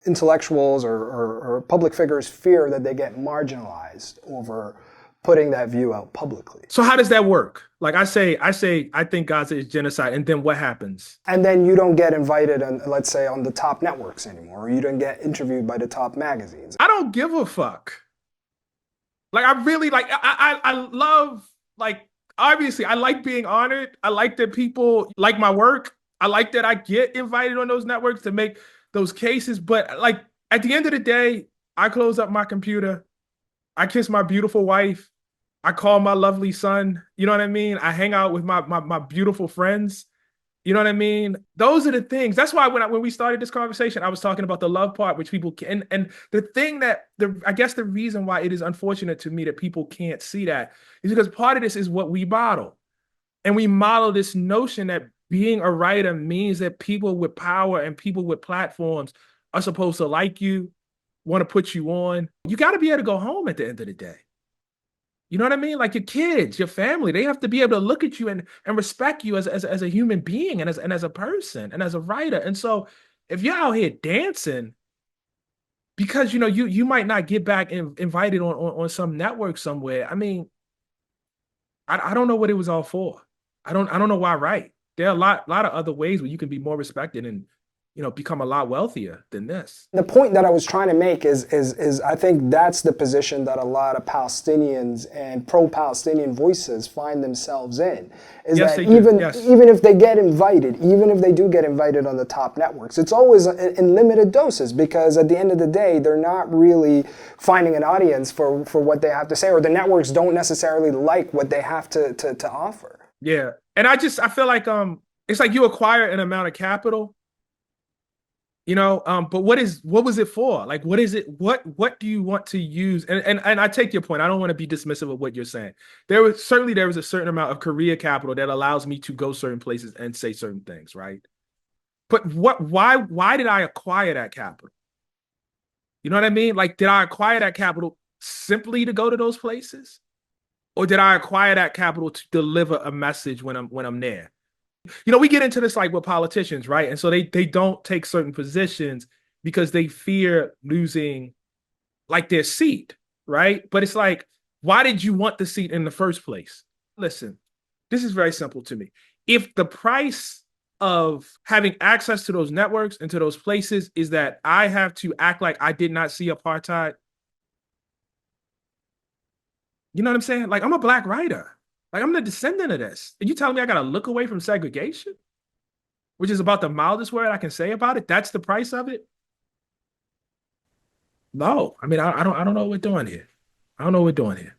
intellectuals or public figures fear that they get marginalized over putting that view out publicly. So how does that work? Like I think Gaza is genocide, and then what happens? And then you don't get invited on, let's say, on the top networks anymore, or you don't get interviewed by the top magazines. I don't give a fuck. Like I really like, I love, like, obviously I like being honored. I like that people like my work. I like that I get invited on those networks to make those cases. But like at the end of the day, I close up my computer. I kiss my beautiful wife. I call my lovely son. You know what I mean? I hang out with my beautiful friends. You know what I mean? Those are the things. That's why when we started this conversation, I was talking about the love part, which people can. And the thing that I guess the reason why it is unfortunate to me that people can't see that is because part of this is what we model. And we model this notion that being a writer means that people with power and people with platforms are supposed to like you, want to put you on. You got to be able to go home at the end of the day. You know what I mean? Like your kids, your family, they have to be able to look at you and respect you as a human being and as a person and as a writer. And so if you're out here dancing because, you know, you might not get back invited on some network somewhere. I mean, I don't know what it was all for. I don't know why write. There are a lot of other ways where you can be more respected and, you know, become a lot wealthier than this. The point that I was trying to make is I think that's the position that a lot of Palestinians and pro-Palestinian voices find themselves in. Is yes, that even if they get invited, even if they do get invited on the top networks, it's always in limited doses, because at the end of the day, they're not really finding an audience for what they have to say, or the networks don't necessarily like what they have to offer. Yeah. And I feel like it's like you acquire an amount of capital. You know, but what was it for? Like, what is it? What do you want to use? And I take your point. I don't want to be dismissive of what you're saying. There was a certain amount of career capital that allows me to go certain places and say certain things, right? But why did I acquire that capital? You know what I mean? Like, did I acquire that capital simply to go to those places? Or did I acquire that capital to deliver a message when I'm there? You know, we get into this like with politicians, right? And so they don't take certain positions because they fear losing like their seat, right? But it's like, why did you want the seat in the first place? Listen, this is very simple to me. If the price of having access to those networks and to those places is that I have to act like I did not see apartheid, you know what I'm saying? Like, I'm a Black writer. Like, I'm the descendant of this. And you telling me I got to look away from segregation, which is about the mildest word I can say about it? That's the price of it? No. I mean, I don't know what we're doing here. I don't know what we're doing here.